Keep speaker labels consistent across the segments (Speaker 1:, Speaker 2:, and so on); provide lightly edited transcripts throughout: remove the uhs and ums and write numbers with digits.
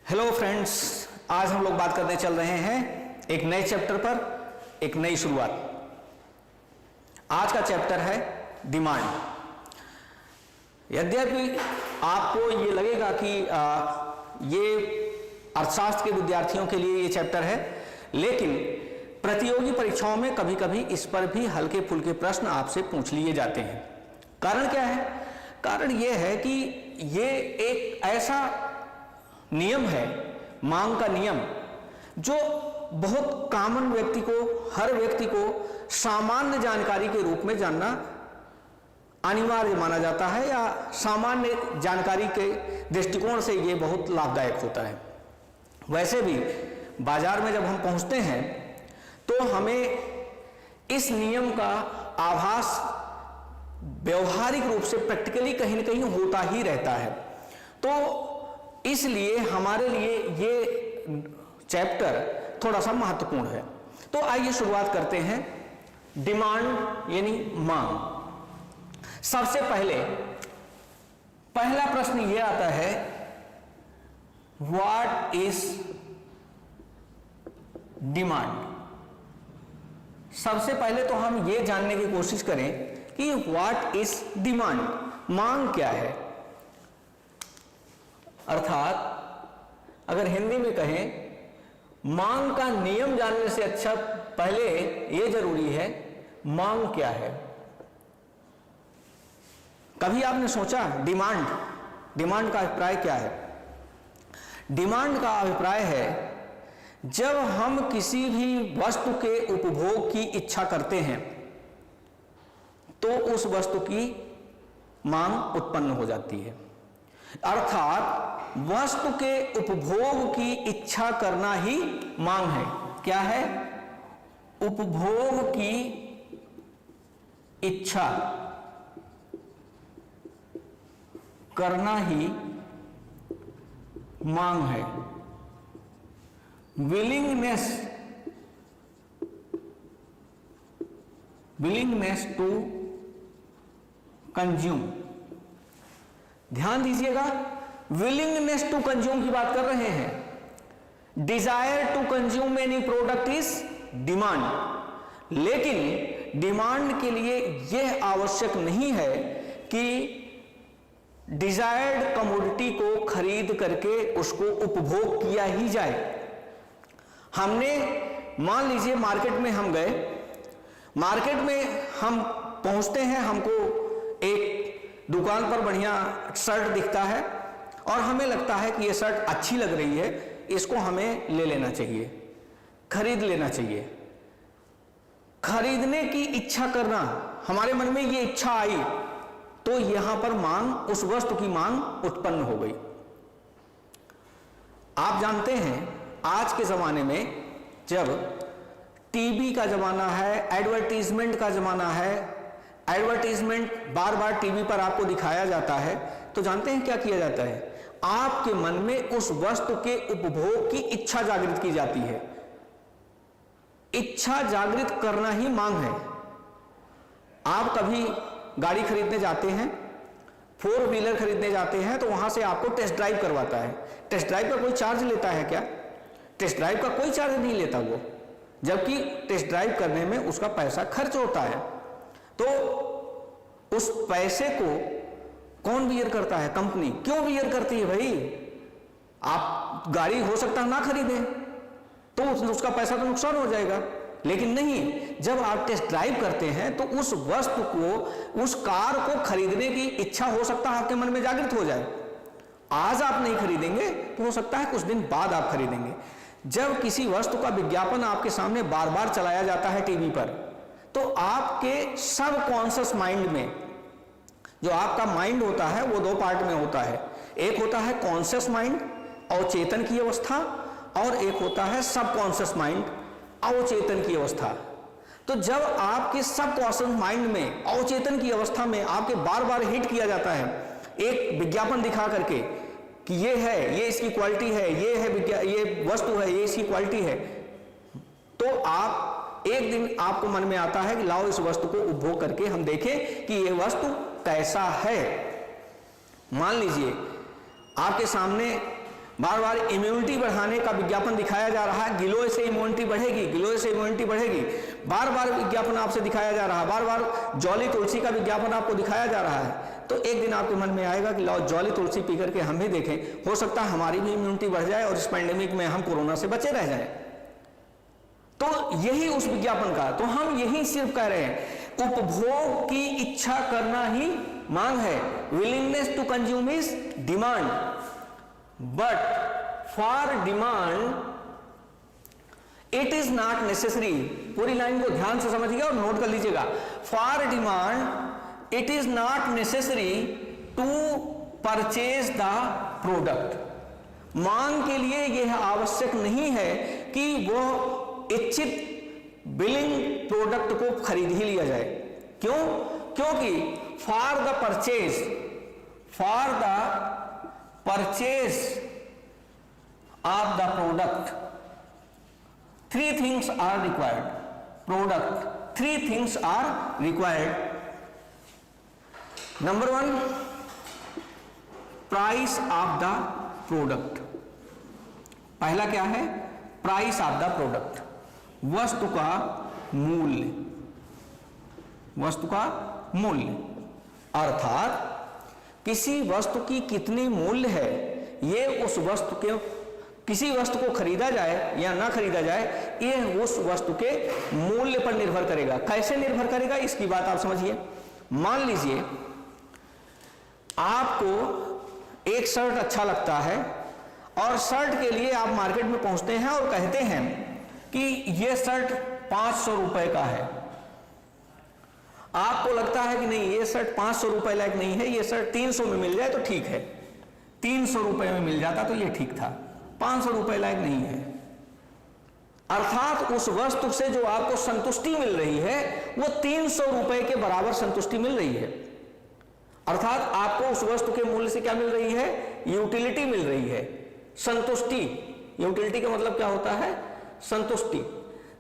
Speaker 1: Hello friends, आज हम लोग बात करने चल रहे हैं एक नए चैप्टर पर, एक नई शुरुआत। आज का चैप्टर है डिमांड। यद्यपि आपको ये लगेगा कि ये अर्थशास्त्र के विद्यार्थियों के लिए ये चैप्टर है, लेकिन प्रतियोगी परीक्षाओं में कभी कभी इस पर भी हल्के फुल्के प्रश्न आपसे पूछ लिए जाते हैं। कारण क्या है? कारण ये है कि ये एक ऐसा नियम है, मांग का नियम, जो बहुत कॉमन व्यक्ति को, हर व्यक्ति को सामान्य जानकारी के रूप में जानना अनिवार्य माना जाता है, या सामान्य जानकारी के दृष्टिकोण से ये बहुत लाभदायक होता है। वैसे भी बाजार में जब हम पहुंचते हैं तो हमें इस नियम का आभास व्यवहारिक रूप से प्रैक्टिकली कहीं न कहीं होता ही रहता है। तो इसलिए हमारे लिए ये चैप्टर थोड़ा सा महत्वपूर्ण है। तो आइए शुरुआत करते हैं। डिमांड यानी मांग। सबसे पहला प्रश्न ये आता है, व्हाट इज डिमांड। सबसे पहले तो हम ये जानने की कोशिश करें कि व्हाट इज डिमांड, मांग क्या है। अर्थात अगर हिंदी में कहें, मांग का नियम जानने से अच्छा पहले यह जरूरी है, मांग क्या है। कभी आपने सोचा डिमांड का अभिप्राय क्या है? डिमांड का अभिप्राय है जब हम किसी भी वस्तु के उपभोग की इच्छा करते हैं तो उस वस्तु की मांग उत्पन्न हो जाती है। अर्थात वस्तु के उपभोग की इच्छा करना ही मांग है। क्या है? उपभोग की इच्छा करना ही मांग है। Willingness to consume. ध्यान दीजिएगा, विलिंगनेस टू कंज्यूम की बात कर रहे हैं। Desire to consume any product is demand. लेकिन डिमांड के लिए यह आवश्यक नहीं है कि डिजायर्ड कमोडिटी को खरीद करके उसको उपभोग किया ही जाए। हमने मान लीजिए मार्केट में हम गए, मार्केट में हम पहुंचते हैं, हमको एक दुकान पर बढ़िया शर्ट दिखता है और हमें लगता है कि ये शर्ट अच्छी लग रही है, इसको हमें ले लेना चाहिए, खरीद लेना चाहिए। खरीदने की इच्छा करना, हमारे मन में ये इच्छा आई तो यहां पर मांग, उस वस्तु की मांग उत्पन्न हो गई। आप जानते हैं आज के जमाने में जब टीवी का जमाना है, एडवर्टीजमेंट का जमाना है, एडवर्टीजमेंट बार बार टीवी पर आपको दिखाया जाता है, तो जानते हैं क्या किया जाता है? आपके मन में उस वस्तु के उपभोग की इच्छा जागृत की जाती है। इच्छा जागृत करना ही मांग है। आप कभी गाड़ी खरीदने जाते हैं, 4 व्हीलर खरीदने जाते हैं, तो वहां से आपको टेस्ट ड्राइव करवाता है। टेस्ट ड्राइव का कोई चार्ज लेता है क्या? टेस्ट ड्राइव का कोई चार्ज नहीं लेता वो, जबकि टेस्ट ड्राइव करने में उसका पैसा खर्च होता है। तो उस पैसे को कौन बियर करता है? कंपनी। क्यों बियर करती है भाई? आप गाड़ी हो सकता है ना खरीदें तो उसका पैसा तो नुकसान हो जाएगा, लेकिन नहीं, जब आप टेस्ट ड्राइव करते हैं तो उस वस्तु को, उस कार को खरीदने की इच्छा हो सकता है आपके मन में जागृत हो जाए। आज आप नहीं खरीदेंगे तो हो सकता है कुछ दिन बाद आप खरीदेंगे। जब किसी वस्तु का विज्ञापन आपके सामने बार बार चलाया जाता है टीवी पर, तो आपके सबकॉन्शियस माइंड में, जो आपका माइंड होता है वो 2 पार्ट में होता है। एक होता है कॉन्शियस माइंड, अवचेतन की अवस्था, और एक होता है सबकॉन्शियस माइंड, अवचेतन की अवस्था। तो जब आपके सबकॉन्शियस माइंड में, अवचेतन की अवस्था में आपके बार बार हिट किया जाता है एक विज्ञापन दिखा करके कि ये है, ये इसकी क्वालिटी है, ये है, ये वस्तु है, ये इसकी क्वालिटी है, तो आप एक दिन आपको मन में आता है कि लाओ इस वस्तु को उपभोग करके हम देखें कि ये वस्तु कैसा है। मान लीजिए आपके सामने बार बार इम्यूनिटी बढ़ाने का विज्ञापन दिखाया जा रहा है, गिलोय से इम्यूनिटी बढ़ेगी, गिलोय से इम्यूनिटी बढ़ेगी, बार बार विज्ञापन आपसे दिखाया जा रहा है, बार बार जॉली तुलसी का विज्ञापन आपको दिखाया जा रहा है, तो एक दिन आपके मन में आएगा कि लाओ जॉली तुलसी पी करके हम भी देखें, हो सकता है हमारी भी इम्यूनिटी बढ़ जाए और इस पैंडेमिक में हम कोरोना से बचे रह जाएं। तो यही उस विज्ञापन का, तो हम यही सिर्फ कह रहे हैं, उपभोग की इच्छा करना ही मांग है। Willingness to consume is demand, but for demand it is not necessary. पूरी लाइन को ध्यान से समझिएगा और नोट कर लीजिएगा। For demand it is not necessary to purchase the product. मांग के लिए यह आवश्यक नहीं है कि वो इच्छित बिलिंग प्रोडक्ट को खरीद ही लिया जाए। क्यों? क्योंकि for the purchase of the product three things are required. Product, three things are required. Number one, price of the product. पहला क्या है? Price of the product. वस्तु का मूल्य, वस्तु का मूल्य, अर्थात किसी वस्तु की कितनी मूल्य है, ये उस वस्तु के, किसी वस्तु को खरीदा जाए या ना खरीदा जाए, यह उस वस्तु के मूल्य पर निर्भर करेगा। कैसे निर्भर करेगा, इसकी बात आप समझिए। मान लीजिए आपको एक शर्ट अच्छा लगता है और शर्ट के लिए आप मार्केट में पहुंचते हैं और कहते हैं कि यह शर्ट 500 रुपए का है। आपको लगता है कि नहीं, यह शर्ट 500 रुपए लायक नहीं है, यह शर्ट 300 में मिल जाए तो ठीक है, 300 रुपए में मिल जाता तो यह ठीक था, 500 रुपए लायक नहीं है। अर्थात उस वस्तु से जो आपको संतुष्टि मिल रही है वो 300 रुपए के बराबर संतुष्टि मिल रही है। अर्थात आपको उस वस्तु के मूल्य से क्या मिल रही है? यूटिलिटी मिल रही है, संतुष्टि। यूटिलिटी का मतलब क्या होता है? संतुष्टि।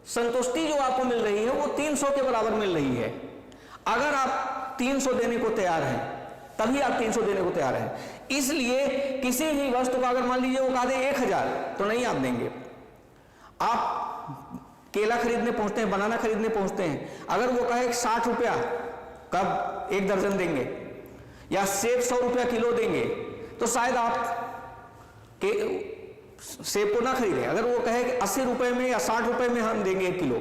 Speaker 1: संतुष्टि जो आपको मिल रही है वो 300 के बराबर मिल रही है। अगर आप 300 देने को तैयार हैं, तभी आप 300 देने को तैयार हैं। इसलिए किसी भी वस्तु का अगर मान लीजिए वो कहा दे 1000, तो नहीं आप देंगे। आप केला खरीदने पहुंचते हैं, बनाना खरीदने पहुंचते हैं, अगर वो कहे 60 रुपया कब 1 दर्जन देंगे या सेब 100 रुपया किलो देंगे, तो शायद आप सेब को ना खरीदें। अगर वो कहे कि 80 रुपए में या 60 रुपए में हम देंगे 1 किलो,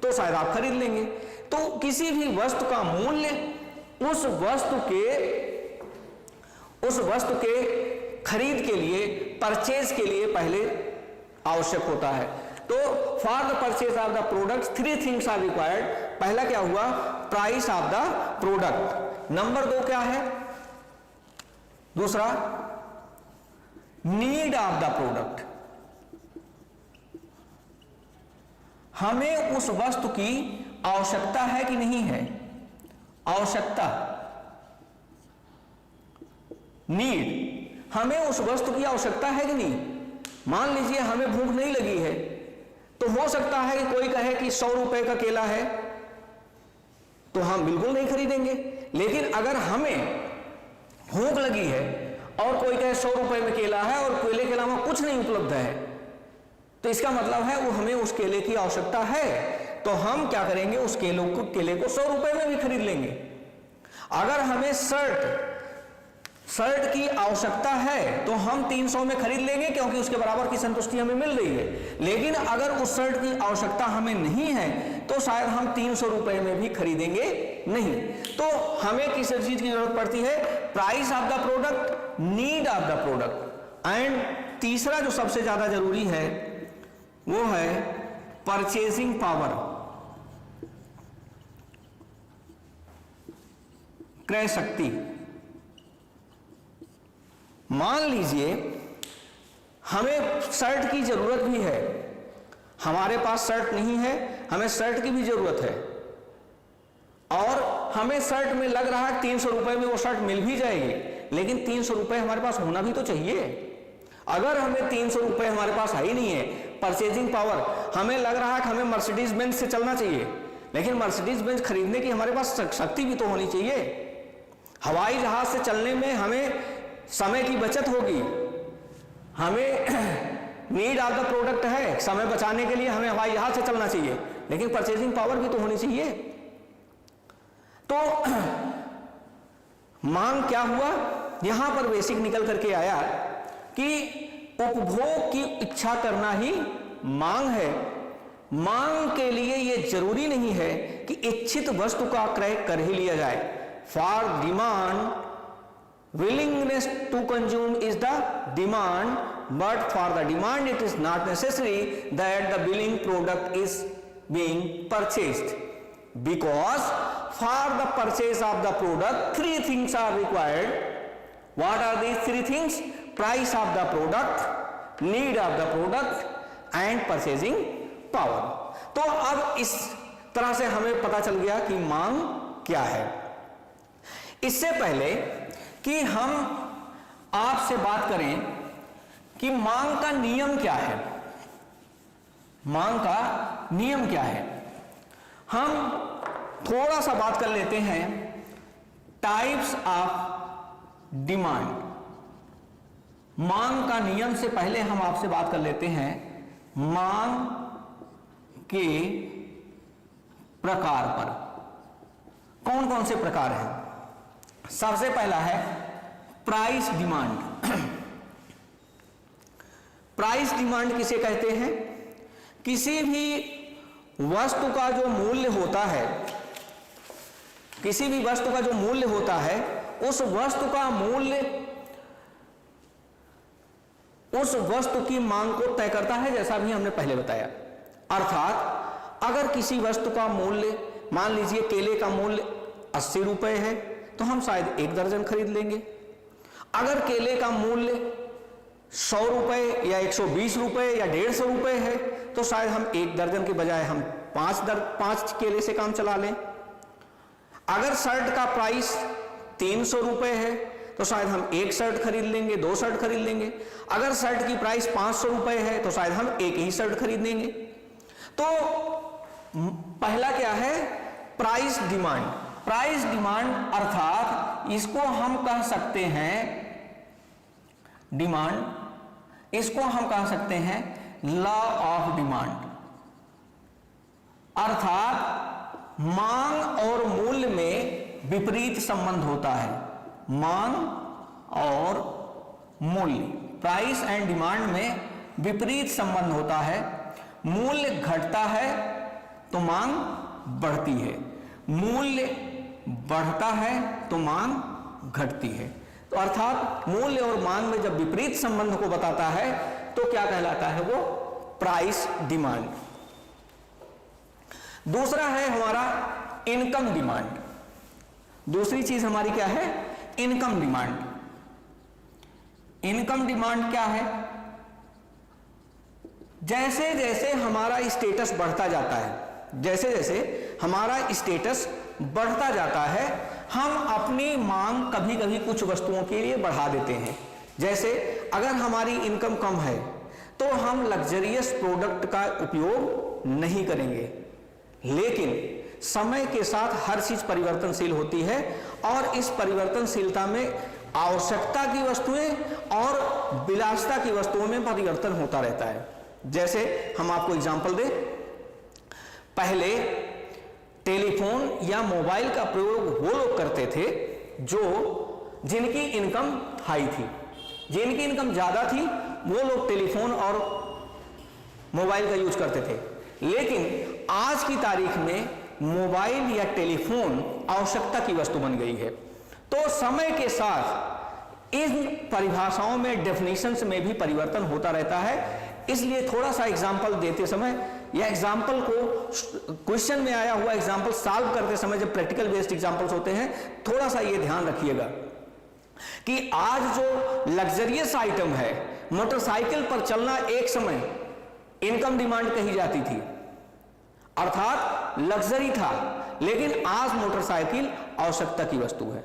Speaker 1: तो शायद आप खरीद लेंगे। तो किसी भी वस्तु का मूल्य उस वस्तु के खरीद के लिए, परचेज के लिए पहले आवश्यक होता है। तो for the purchase of the product 3 things are required. पहला क्या हुआ? Price of the product. Number 2 क्या है? दूसरा, नीड ऑफ द प्रोडक्ट। हमें उस वस्तु की आवश्यकता है कि नहीं है? आवश्यकता, नीड, हमें उस वस्तु की आवश्यकता है कि नहीं? मान लीजिए हमें भूख नहीं लगी है, तो हो सकता है कि कोई कहे कि 100 रुपए का केला है, तो हम बिल्कुल नहीं खरीदेंगे। लेकिन अगर हमें भूख लगी है और कोई कहे 100 रुपए में केला है और केले के अलावा कुछ नहीं उपलब्ध है, तो इसका मतलब है वो हमें उस केले की आवश्यकता है, तो हम क्या करेंगे? उस केले को 100 रुपए में भी खरीद लेंगे। अगर हमें शर्ट की आवश्यकता है तो हम 300 में खरीद लेंगे, क्योंकि उसके बराबर की संतुष्टि हमें मिल रही है। लेकिन अगर उस शर्ट की आवश्यकता हमें नहीं है तो शायद हम 300 रुपए में भी खरीदेंगे नहीं। तो हमें किस चीज की जरूरत पड़ती है? Price of the product, need of the product. And तीसरा जो सबसे ज्यादा जरूरी है वो है परचेजिंग पावर, क्रय शक्ति। मान लीजिए हमें शर्ट की जरूरत भी है, हमारे पास शर्ट नहीं है, हमें शर्ट की भी जरूरत है, और हमें शर्ट में लग रहा है 300 रुपए में वो शर्ट मिल भी जाएगी, लेकिन 300 रुपए हमारे पास होना भी तो चाहिए। अगर हमें 300 रुपए हमारे पास है ही नहीं है, परचेजिंग पावर, हमें लग रहा है कि हमें मर्सिडीज बेंज से चलना चाहिए, लेकिन मर्सिडीज बेंज खरीदने की हमारे पास शक्ति भी तो होनी चाहिए। हवाई जहाज से चलने में हमें समय की बचत होगी, हमें नीड ऑफ द प्रोडक्ट है, समय बचाने के लिए हमें हवाई जहाज से चलना चाहिए, लेकिन परचेजिंग पावर भी तो होनी चाहिए। तो मांग क्या हुआ, यहां पर बेसिक निकल करके आया कि उपभोग की इच्छा करना ही मांग है। मांग के लिए यह जरूरी नहीं है कि इच्छित वस्तु का क्रय कर ही लिया जाए। For demand willingness to consume is the demand, but for the demand it is not necessary that the willing product is being purchased, because for the purchase of the product three things are required. What are these three things? Price of the product, need of the product and purchasing power. तो अब इस तरह से हमें पता चल गया कि मांग क्या है। इससे पहले कि हम आपसे बात करें कि मांग का नियम क्या है, मांग का नियम क्या है, हम थोड़ा सा बात कर लेते हैं टाइप्स ऑफ डिमांड। मांग का नियम से पहले हम आपसे बात कर लेते हैं मांग के प्रकार पर। कौन कौन से प्रकार हैं? सबसे पहला है प्राइस डिमांड। प्राइस डिमांड किसे कहते हैं? किसी भी वस्तु का जो मूल्य होता है, किसी भी वस्तु का जो मूल्य होता है, उस वस्तु का मूल्य उस वस्तु की मांग को तय करता है, जैसा भी हमने पहले बताया। अर्थात अगर किसी वस्तु का मूल्य, मान लीजिए केले का मूल्य 80 रुपए है, तो हम शायद 1 दर्जन खरीद लेंगे। अगर केले का मूल्य 100 रुपए या 120 रुपए या 150 रुपए है, तो शायद हम 1 दर्जन के बजाय हम 5 केले से काम चला लें। अगर शर्ट का प्राइस 300 रुपए है, तो शायद हम 1 शर्ट खरीद लेंगे, 2 शर्ट खरीद लेंगे। अगर शर्ट की प्राइस 500 रुपए है, तो शायद हम 1 ही शर्ट खरीद लेंगे। तो पहला क्या है? Price demand. प्राइस डिमांड अर्थात इसको हम कह सकते हैं डिमांड, इसको हम कह सकते हैं लॉ ऑफ डिमांड। अर्थात मांग और मूल्य में विपरीत संबंध होता है। मांग और मूल्य, प्राइस एंड डिमांड में विपरीत संबंध होता है। मूल्य घटता है तो मांग बढ़ती है, मूल्य बढ़ता है तो मांग घटती है। तो अर्थात मूल्य और मांग में जब विपरीत संबंध को बताता है तो क्या कहलाता है? वो प्राइस डिमांड। दूसरा है हमारा इनकम डिमांड। दूसरी चीज हमारी क्या है? Income demand. इनकम डिमांड क्या है? जैसे जैसे हमारा स्टेटस बढ़ता जाता है, जैसे जैसे हमारा स्टेटस बढ़ता जाता है, हम अपनी मांग कभी कभी कुछ वस्तुओं के लिए बढ़ा देते हैं। जैसे अगर हमारी इनकम कम है तो हम लग्जरियस प्रोडक्ट का उपयोग नहीं करेंगे, लेकिन समय के साथ हर चीज परिवर्तनशील होती है और इस परिवर्तनशीलता में आवश्यकता की वस्तुएं और विलासिता की वस्तुओं में परिवर्तन होता रहता है। जैसे हम आपको एग्जांपल दें, पहले टेलीफोन या मोबाइल का प्रयोग वो लोग करते थे जिनकी इनकम हाई थी। जिनकी इनकम ज्यादा थी वो लोग टेलीफोन और मोबाइल का यूज करते थे, लेकिन आज की तारीख में मोबाइल या टेलीफोन आवश्यकता की वस्तु बन गई है। तो समय के साथ इन परिभाषाओं में, डेफिनेशंस में भी परिवर्तन होता रहता है। इसलिए थोड़ा सा एग्जाम्पल देते समय या एग्जाम्पल को क्वेश्चन में आया हुआ एग्जाम्पल सॉल्व करते समय जब प्रैक्टिकल बेस्ड एग्जाम्पल्स होते हैं, थोड़ा सा ये ध्यान रखिएगा कि आज जो लग्जरियस आइटम है, मोटरसाइकिल पर चलना एक समय इनकम डिमांड कही जाती थी, अर्थात लग्जरी था, लेकिन आज मोटरसाइकिल आवश्यकता की वस्तु है।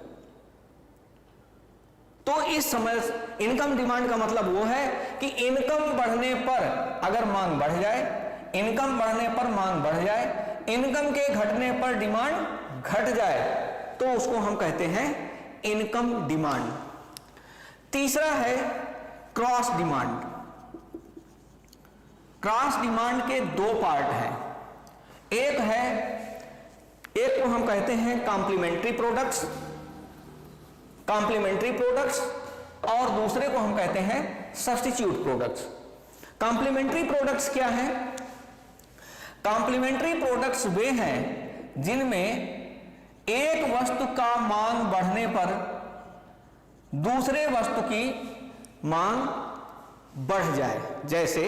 Speaker 1: तो इस समय इनकम डिमांड का मतलब वो है कि इनकम बढ़ने पर अगर मांग बढ़ जाए, इनकम बढ़ने पर मांग बढ़ जाए, इनकम के घटने पर डिमांड घट जाए, तो उसको हम कहते हैं इनकम डिमांड। तीसरा है क्रॉस डिमांड। क्रॉस डिमांड के दो पार्ट हैं, एक को हम कहते हैं कॉम्प्लीमेंट्री प्रोडक्ट्स, और दूसरे को हम कहते हैं सब्स्टिट्यूट प्रोडक्ट्स। कॉम्प्लीमेंट्री प्रोडक्ट्स क्या हैं? कॉम्प्लीमेंट्री प्रोडक्ट्स वे हैं जिनमें एक वस्तु का मांग बढ़ने पर दूसरे वस्तु की मांग बढ़ जाए। जैसे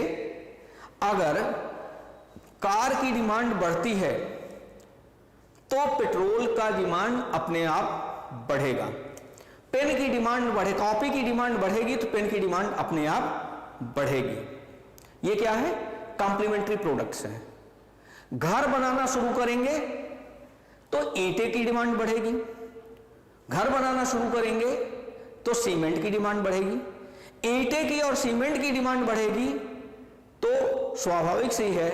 Speaker 1: अगर कार की डिमांड बढ़ती है तो पेट्रोल का डिमांड अपने आप बढ़ेगा। पेन की डिमांड बढ़े, कॉपी की डिमांड बढ़ेगी तो पेन की डिमांड अपने आप बढ़ेगी। ये क्या है? कॉम्प्लीमेंट्री प्रोडक्ट्स हैं। घर बनाना शुरू करेंगे तो ईंटें की डिमांड बढ़ेगी, घर बनाना शुरू करेंगे तो सीमेंट की डिमांड बढ़ेगी। ईंटें की और सीमेंट की डिमांड बढ़ेगी तो स्वाभाविक सी है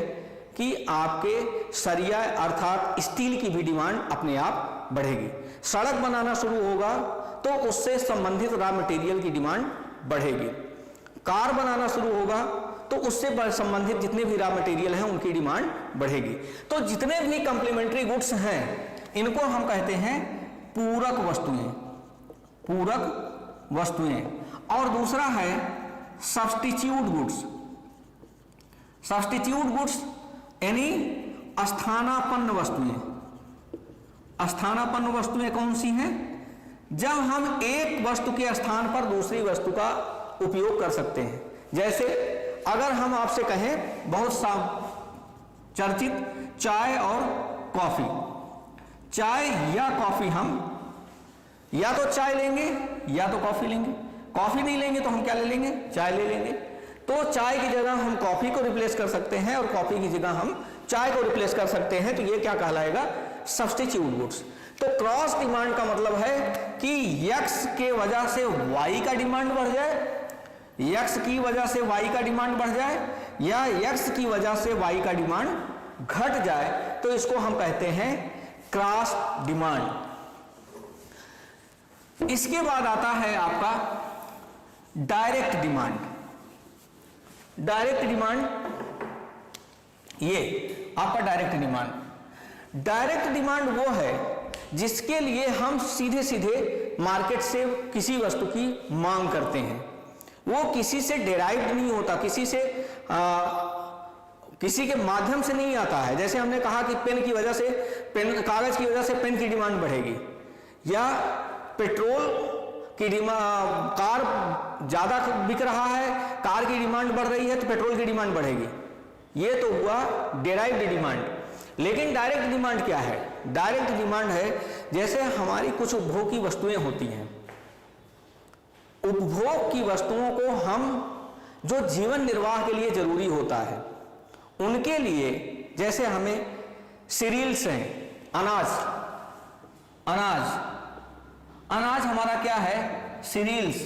Speaker 1: कि आपके सरिया अर्थात स्टील की भी डिमांड अपने आप बढ़ेगी। सड़क बनाना शुरू होगा तो उससे संबंधित रॉ मटेरियल की डिमांड बढ़ेगी। कार बनाना शुरू होगा तो उससे संबंधित जितने भी रॉ मटेरियल हैं उनकी डिमांड बढ़ेगी। तो जितने भी कॉम्प्लीमेंट्री गुड्स हैं इनको हम कहते हैं पूरक वस्तुएं। और दूसरा है सब्स्टिट्यूट गुड्स। सब्स्टिट्यूट गुड्स यानी स्थानापन्न वस्तुएं। स्थानापन्न वस्तुएं कौन सी हैं? जब हम एक वस्तु के स्थान पर दूसरी वस्तु का उपयोग कर सकते हैं। जैसे अगर हम आपसे कहें बहुत सा चर्चित चाय और कॉफी, चाय या कॉफी, हम या तो चाय लेंगे या तो कॉफी लेंगे। कॉफी नहीं लेंगे तो हम क्या ले लेंगे? चाय ले लेंगे। तो चाय की जगह हम कॉफी को रिप्लेस कर सकते हैं और कॉफी की जगह हम चाय को रिप्लेस कर सकते हैं। तो ये क्या कहलाएगा? Substitute goods. तो क्रॉस डिमांड का मतलब है कि यक्स के वजह से वाई का डिमांड बढ़ जाए, यक्स की वजह से वाई का डिमांड बढ़ जाए, या यक्स की वजह से वाई का डिमांड घट जाए, तो इसको हम कहते हैं क्रॉस डिमांड। इसके बाद आता है आपका डायरेक्ट डिमांड। डायरेक्ट डिमांड, ये आपका डायरेक्ट डिमांड। डायरेक्ट डिमांड वो है जिसके लिए हम सीधे सीधे मार्केट से किसी वस्तु की मांग करते हैं। वो किसी से डेराइव्ड नहीं होता, किसी के माध्यम से नहीं आता है। जैसे हमने कहा कि पेन की वजह से, कागज की वजह से पेन की डिमांड बढ़ेगी, या पेट्रोल की डिमांड, कार ज्यादा बिक रहा है, कार की डिमांड बढ़ रही है तो पेट्रोल की डिमांड बढ़ेगी। ये तो हुआ डेराइव्ड डिमांड। लेकिन डायरेक्ट डिमांड क्या है? डायरेक्ट डिमांड है जैसे हमारी कुछ उपभोग की वस्तुएं होती हैं, उपभोग की वस्तुओं को हम जो जीवन निर्वाह के लिए जरूरी होता है उनके लिए, जैसे हमें सीरियल्स हैं, अनाज हमारा क्या है? सीरियल्स।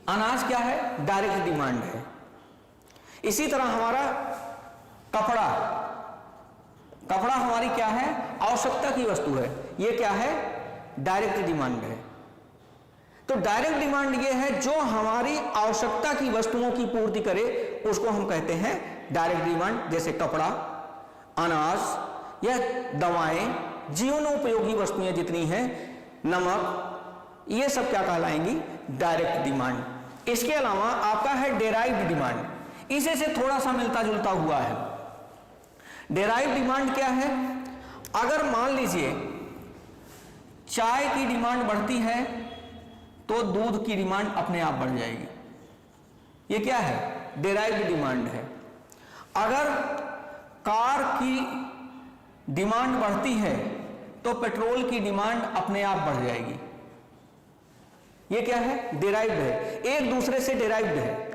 Speaker 1: अनाज क्या है? डायरेक्ट डिमांड है। इसी तरह हमारा कपड़ा हमारी क्या है? आवश्यकता की वस्तु है। ये क्या है? डायरेक्ट डिमांड है। तो डायरेक्ट डिमांड ये है जो हमारी आवश्यकता की वस्तुओं की पूर्ति करे, उसको हम कहते हैं डायरेक्ट डिमांड। जैसे कपड़ा, अनाज या दवाएं, जीवनोपयोगी वस्तुएं जितनी हैं, नमक, ये सब क्या कहलाएंगी? Direct demand. इसके अलावा आपका है डेराइव्ड डिमांड। इसे से थोड़ा सा मिलता जुलता हुआ है। डेराइव्ड डिमांड क्या है? अगर मान लीजिए चाय की डिमांड बढ़ती है तो दूध की डिमांड अपने आप बढ़ जाएगी। ये क्या है? डेराइव्ड डिमांड है। अगर कार की डिमांड बढ़ती है तो पेट्रोल की डिमांड अपने आप बढ़ जाएगी। ये क्या है? डेराइव्ड है, एक दूसरे से डेराइव्ड है।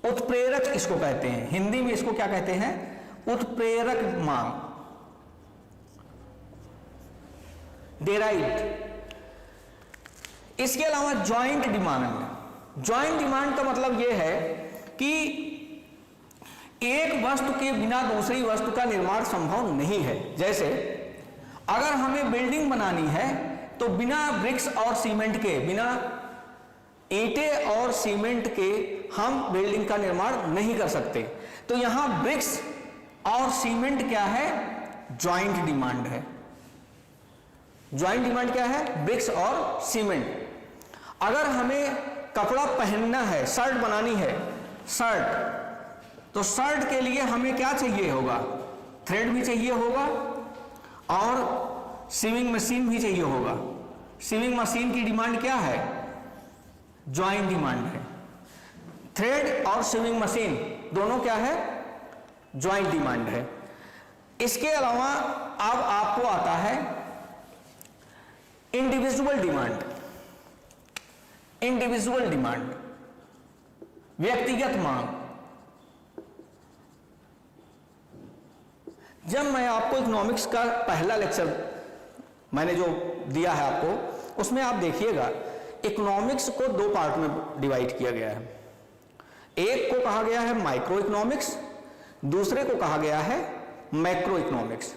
Speaker 1: उत्प्रेरक इसको कहते हैं, हिंदी में इसको क्या कहते हैं? उत्प्रेरक मांग, डेराइव्ड। इसके अलावा जॉइंट डिमांड। जॉइंट डिमांड का मतलब यह है कि एक वस्तु के बिना दूसरी वस्तु का निर्माण संभव नहीं है। जैसे अगर हमें बिल्डिंग बनानी है तो बिना ब्रिक्स और सीमेंट के, बिना ईंटें और सीमेंट के हम बिल्डिंग का निर्माण नहीं कर सकते। तो यहां ब्रिक्स और सीमेंट क्या है? ज्वाइंट डिमांड है। ज्वाइंट डिमांड क्या है? ब्रिक्स और सीमेंट। अगर हमें कपड़ा पहनना है, शर्ट बनानी है, शर्ट, तो शर्ट के लिए हमें क्या चाहिए होगा? थ्रेड भी चाहिए होगा और सीविंग मशीन भी चाहिए होगा। सीविंग मशीन की डिमांड क्या है? ज्वाइंट डिमांड है। थ्रेड और सीविंग मशीन दोनों क्या है? ज्वाइंट डिमांड है। इसके अलावा अब आपको आता है इंडिविजुअल डिमांड। इंडिविजुअल डिमांड, व्यक्तिगत मांग। जब मैं आपको इकोनॉमिक्स का पहला लेक्चर मैंने जो दिया है आपको, उसमें आप देखिएगा इकोनॉमिक्स को दो पार्ट में डिवाइड किया गया है। एक को कहा गया है माइक्रो इकोनॉमिक्स, दूसरे को कहा गया है मैक्रो इकोनॉमिक्स।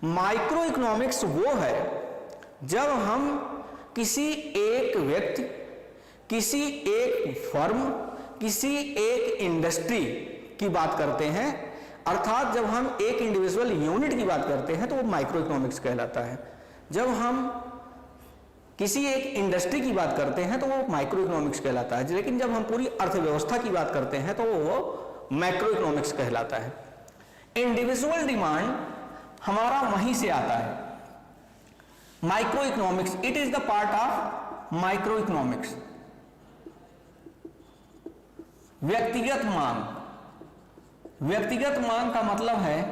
Speaker 1: माइक्रो इकोनॉमिक्स वो है जब हम किसी एक व्यक्ति, किसी एक फर्म, किसी एक इंडस्ट्री की बात करते हैं, अर्थात जब हम एक इंडिविजुअल यूनिट की बात करते हैं तो वो माइक्रो इकोनॉमिक्स कहलाता है। जब हम किसी एक इंडस्ट्री की बात करते हैं तो वो माइक्रो इकोनॉमिक्स कहलाता है। लेकिन जब हम पूरी अर्थव्यवस्था की बात करते हैं तो वो मैक्रो इकोनॉमिक्स कहलाता है। इंडिविजुअल डिमांड हमारा वहीं से आता है, micro economics. It is the part of micro economics. व्यक्तिगत मांग, व्यक्तिगत मांग का मतलब है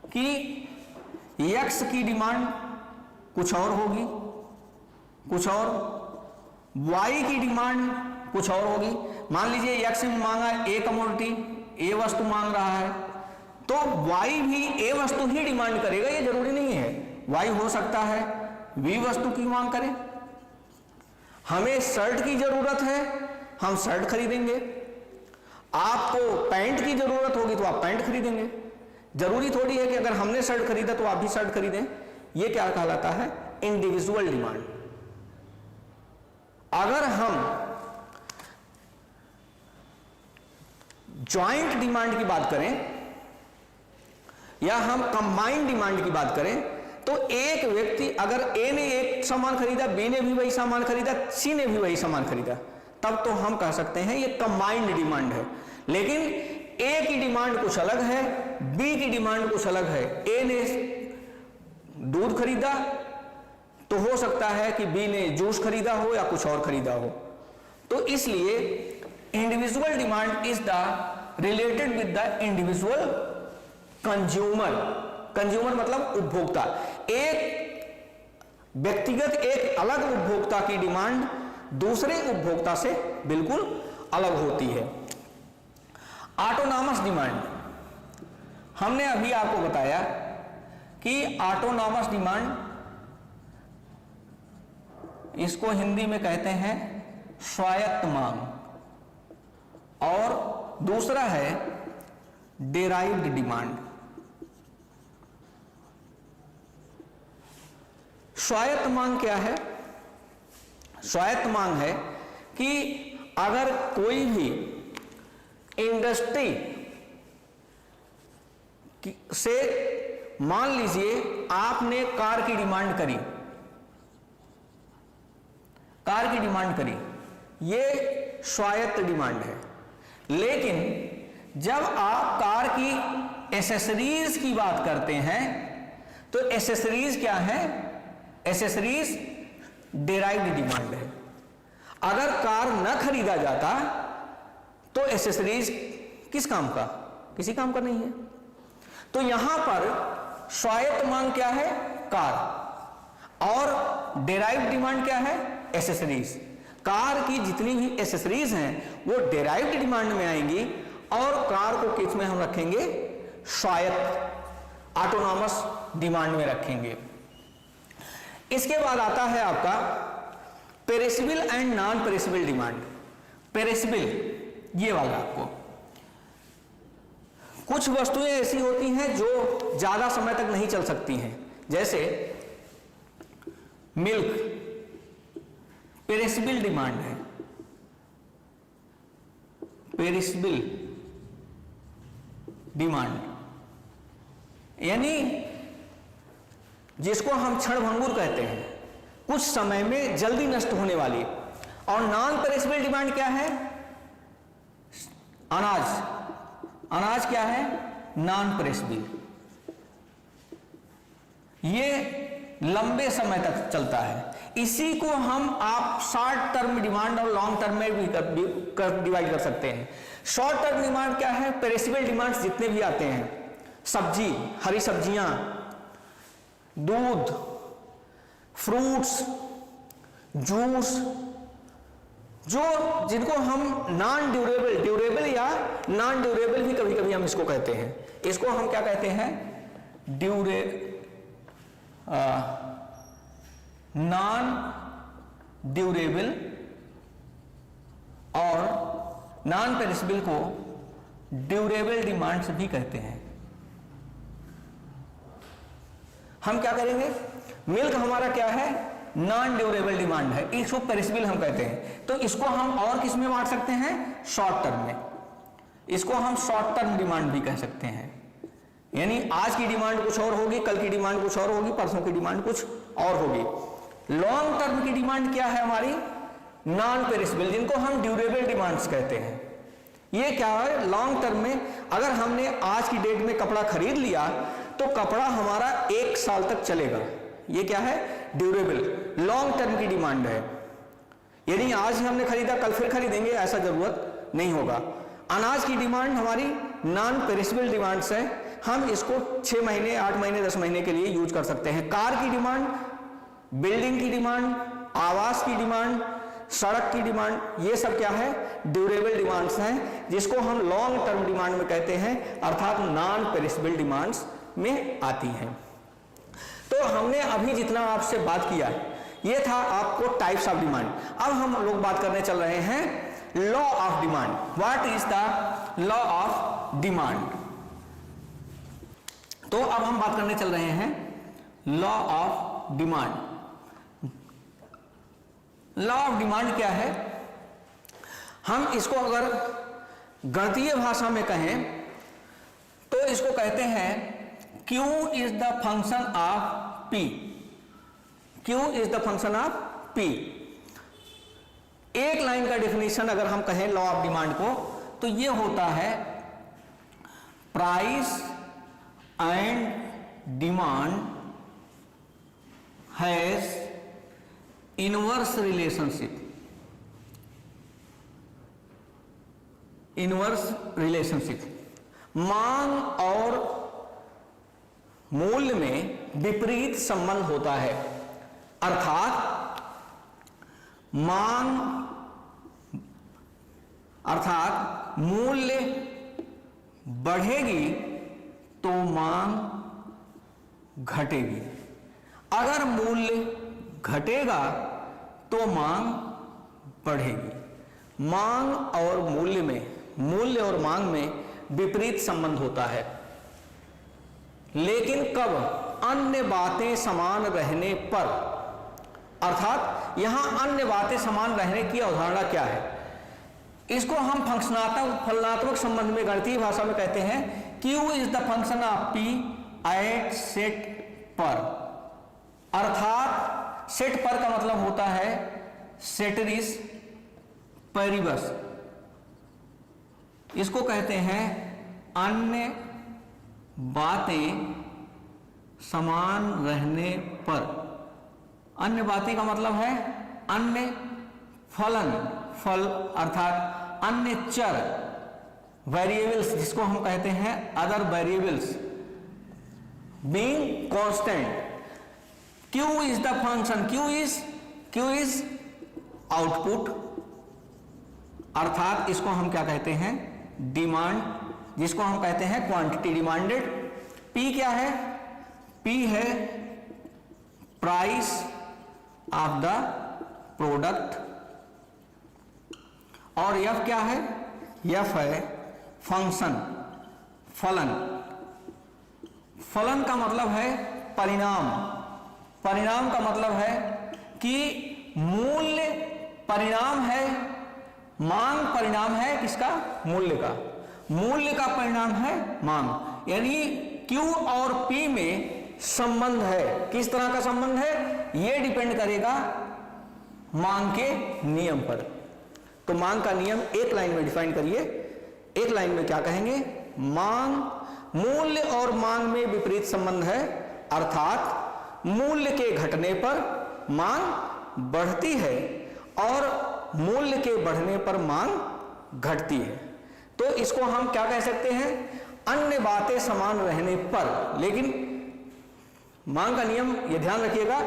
Speaker 1: कि यक्स की डिमांड कुछ और होगी, कुछ और, वाई की डिमांड कुछ और होगी। मान लीजिए यक्स ने मांगा ए कमोडिटी, ए वस्तु मांग रहा है, तो वाई भी ए वस्तु ही डिमांड करेगा, ये जरूरी नहीं है। वाई हो सकता है बी वस्तु की मांग करे। हमें शर्ट की जरूरत है, हम शर्ट खरीदेंगे। आपको पैंट की जरूरत होगी तो आप पैंट खरीदेंगे। जरूरी थोड़ी है कि अगर हमने शर्ट खरीदा तो आप भी शर्ट खरीदें। ये क्या कहलाता है? Individual demand. अगर हम ज्वाइंट डिमांड की बात करें या हम कंबाइंड डिमांड की बात करें तो एक व्यक्ति, अगर ए ने एक सामान खरीदा, बी ने भी वही सामान खरीदा, सी ने भी वही सामान खरीदा, तब तो हम कह सकते हैं ये कंबाइंड डिमांड है। लेकिन ए की डिमांड कुछ अलग है, बी की डिमांड कुछ अलग है। ए ने दूध खरीदा तो हो सकता है कि बी ने जूस खरीदा हो या कुछ और खरीदा हो। तो इसलिए individual demand is the related with the individual consumer. Consumer मतलब उपभोक्ता। एक व्यक्तिगत, एक अलग उपभोक्ता की डिमांड दूसरे उपभोक्ता से बिल्कुल अलग होती है। ऑटोनॉमस डिमांड, हमने अभी आपको बताया कि ऑटोनॉमस डिमांड, इसको हिंदी में कहते हैं स्वायत्त मांग, और दूसरा है डेराइव्ड डिमांड। स्वायत्त मांग क्या है? स्वायत्त मांग है कि अगर कोई भी इंडस्ट्री से, मान लीजिए आपने कार की डिमांड करी, कार की डिमांड करी, ये स्वायत्त डिमांड है। लेकिन जब आप कार की एसेसरीज की बात करते हैं तो एसेसरीज क्या है? एसेसरीज डेराइव्ड डिमांड है। अगर कार न खरीदा जाता तो एसेसरीज किस काम का? किसी काम का नहीं है। तो यहां पर स्वायत्त मांग क्या है? कार, और डेराइव्ड डिमांड क्या है? एसेसरीज। कार की जितनी भी एसेसरीज हैं वो डेराइव्ड डिमांड में आएंगी और कार को किस में हम रखेंगे? स्वायत्त, ऑटोनॉमस डिमांड में रखेंगे। इसके बाद आता है आपका perishable and non perishable demand. Perishable ये वाला, आपको कुछ वस्तुएं ऐसी होती हैं जो ज्यादा समय तक नहीं चल सकती हैं, जैसे मिल्क पेरिसेबल डिमांड है, पेरिसेबल डिमांड यानी जिसको हम क्षणभंगुर कहते हैं, कुछ समय में जल्दी नष्ट होने वाली। और नॉन पेरिसेबल डिमांड क्या है? अनाज, अनाज क्या है? Non perishable. ये लंबे समय तक चलता है। इसी को हम आप शॉर्ट टर्म डिमांड और लॉन्ग टर्म में भी डिवाइड कर सकते हैं। शॉर्ट टर्म डिमांड क्या है? पेरिसेबल डिमांड्स जितने भी आते हैं, सब्जी, हरी सब्जियां, दूध, फ्रूट्स, जूस, जो जिनको हम नॉन ड्यूरेबल, ड्यूरेबल या नॉन ड्यूरेबल भी कभी कभी हम इसको कहते हैं। इसको हम क्या कहते हैं? नॉन ड्यूरेबल और नॉन पेरिसेबल को ड्यूरेबल डिमांड्स भी कहते हैं। हम क्या करेंगे? मिल्क हमारा क्या है? नॉन ड्यूरेबल डिमांड है, इसको पेरिसेबल हम कहते हैं। तो इसको हम और किस में बांट सकते हैं? शॉर्ट टर्म में। इसको हम शॉर्ट टर्म डिमांड भी कह सकते हैं, यानी आज की डिमांड कुछ और होगी, कल की डिमांड कुछ और होगी, परसों की डिमांड कुछ और होगी। लॉन्ग टर्म की डिमांड क्या है हमारी? नॉन पेरिसेबल, जिनको हम ड्यूरेबल डिमांड्स कहते हैं। ये क्या है? लॉन्ग टर्म में अगर हमने आज की डेट में कपड़ा खरीद लिया तो कपड़ा हमारा 1 साल तक चलेगा। ये क्या है? ड्यूरेबल, लॉन्ग टर्म की डिमांड है। यानी आज ही हमने खरीदा, कल फिर खरीदेंगे, ऐसा जरूरत नहीं होगा। अनाज की डिमांड हमारी नॉन पेरिसेबल डिमांड्स है, हम इसको 6 महीने, 8 महीने, 10 महीने के लिए यूज कर सकते हैं। कार की डिमांड, बिल्डिंग की डिमांड, आवास की डिमांड, सड़क की डिमांड, ये सब क्या है? ड्यूरेबल डिमांड्स हैं, जिसको हम लॉन्ग टर्म डिमांड में कहते हैं, अर्थात नॉन पेरिसेबल डिमांड्स में आती हैं। तो हमने अभी जितना आपसे बात किया ये था आपको टाइप्स ऑफ डिमांड। अब हम लोग बात करने चल रहे हैं law of demand. What is the law of demand? तो अब हम बात करने चल रहे हैं law of demand. Law of demand क्या है? हम इसको अगर गणितीय भाषा में कहें तो इसको कहते हैं Q is the function of P. Q is the function of P. एक लाइन का डेफिनेशन अगर हम कहें लॉ ऑफ डिमांड को तो ये होता है price and demand has inverse relationship. Inverse relationship, मांग और मूल्य में विपरीत संबंध होता है। अर्थात मूल्य बढ़ेगी तो मांग घटेगी, अगर मूल्य घटेगा तो मांग बढ़ेगी। मांग और मूल्य में, मूल्य और मांग में विपरीत संबंध होता है, लेकिन कब? अन्य बातें समान रहने पर। अर्थात यहां अन्य बातें समान रहने की अवधारणा क्या है? इसको हम फलनात्मक संबंध में गणितीय भाषा में कहते हैं Q is the function of P at set पर। अर्थात सेट पर का मतलब होता है सेटरिस पेरिबस, इसको कहते हैं अन्य बातें समान रहने पर। अन्य बातें का मतलब है अन्य फलन, फल अर्थात अन्य चर, वेरिएबल्स जिसको हम कहते हैं other variables being constant. Q is the function, Q is output, अर्थात इसको हम क्या कहते हैं? डिमांड, जिसको हम कहते हैं क्वांटिटी डिमांडेड। P क्या है? P है प्राइस ऑफ द प्रोडक्ट, और F क्या है? F है फंक्शन, फलन। फलन का मतलब है परिणाम, परिणाम का मतलब है कि मूल्य परिणाम है, मांग परिणाम है किसका, मूल्य का, मूल्य का परिणाम है मांग। यानी Q और P में संबंध है, किस तरह का संबंध है, यह डिपेंड करेगा मांग के नियम पर। तो मांग का नियम एक लाइन में डिफाइन करिए, एक लाइन में क्या कहेंगे, मांग, मूल्य और मांग में विपरीत संबंध है, अर्थात मूल्य के घटने पर मांग बढ़ती है और मूल्य के बढ़ने पर मांग घटती है। तो इसको हम क्या कह सकते हैं, अन्य बातें समान रहने पर। लेकिन मांग का नियम ये ध्यान रखिएगा,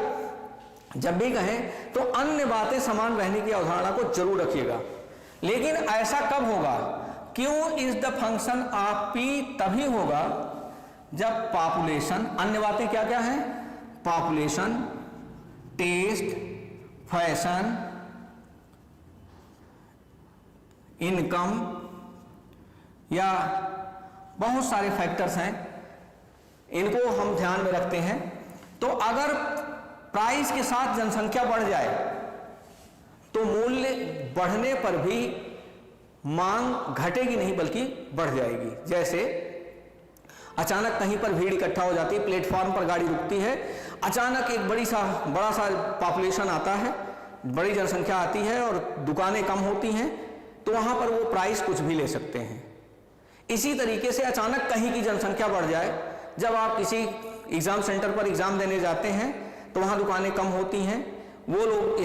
Speaker 1: जब भी कहें तो अन्य बातें समान रहने की अवधारणा को जरूर रखिएगा। लेकिन ऐसा कब होगा, Q is the function of P तभी होगा जब पॉपुलेशन, अन्य बातें क्या क्या हैं, पॉपुलेशन, टेस्ट, फैशन, इनकम या बहुत सारे फैक्टर्स हैं, इनको हम ध्यान में रखते हैं। तो अगर प्राइस के साथ जनसंख्या बढ़ जाए तो मूल्य बढ़ने पर भी मांग घटेगी नहीं बल्कि बढ़ जाएगी। जैसे अचानक कहीं पर भीड़ इकट्ठा हो जाती है, प्लेटफॉर्म पर गाड़ी रुकती है, अचानक एक बड़ा सा पॉपुलेशन आता है, बड़ी जनसंख्या आती है और दुकानें कम होती हैं, तो वहां पर वो प्राइस कुछ भी ले सकते हैं। इसी तरीके से अचानक कहीं की जनसंख्या बढ़ जाए, जब आप किसी एग्जाम सेंटर पर एग्जाम देने जाते हैं तो वहां दुकानें कम होती हैं, वो लोग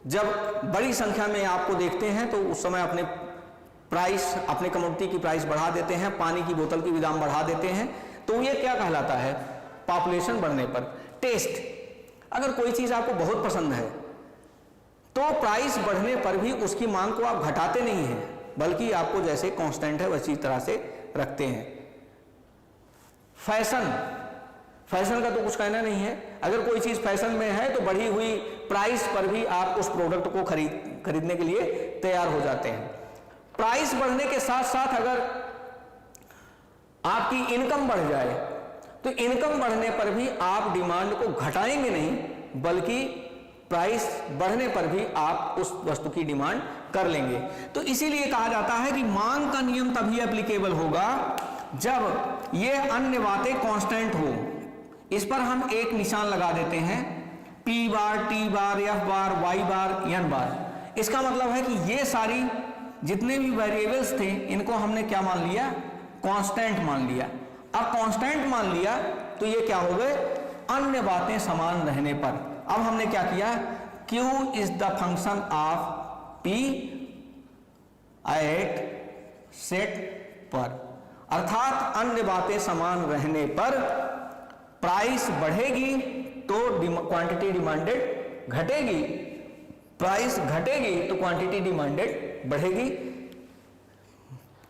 Speaker 1: जब बड़ी संख्या में आपको देखते हैं तो उस समय अपने प्राइस, अपने कमोडिटी की प्राइस बढ़ा देते हैं, पानी की बोतल की भी दाम बढ़ा देते हैं। तो ये क्या कहलाता है, पॉपुलेशन बढ़ने पर। टेस्ट, अगर कोई चीज आपको बहुत पसंद है तो प्राइस बढ़ने पर भी उसकी मांग को आप घटाते नहीं हैं, बल्कि आपको जैसे कांस्टेंट है वैसी तरह से रखते हैं। फैशन, फैशन का तो कुछ कहना नहीं है, अगर कोई चीज फैशन में है तो बढ़ी हुई प्राइस पर भी आप उस प्रोडक्ट को खरीदने के लिए तैयार हो जाते हैं। प्राइस बढ़ने के साथ साथ अगर आपकी इनकम बढ़ जाए तो इनकम बढ़ने पर भी आप डिमांड को घटाएंगे नहीं, बल्कि प्राइस बढ़ने पर भी आप उस वस्तु की डिमांड कर लेंगे। तो इसीलिए कहा जाता है कि मांग का नियम तभी एप्लीकेबल होगा जब ये अन्य बातें कांस्टेंट हो। इस पर हम एक निशान लगा देते हैं, P बार, T बार, F बार, Y बार, N बार। इसका मतलब है कि ये सारी जितने भी वेरिएबल्स थे इनको हमने क्या मान लिया, कांस्टेंट मान लिया। अब कांस्टेंट मान लिया तो ये क्या हो गए, अन्य बातें समान रहने पर। अब हमने क्या किया, Q is the function of P at set पर, अर्थात अन्य बातें समान रहने पर प्राइस बढ़ेगी तो क्वांटिटी डिमांडेड घटेगी, प्राइस घटेगी तो क्वांटिटी डिमांडेड बढ़ेगी।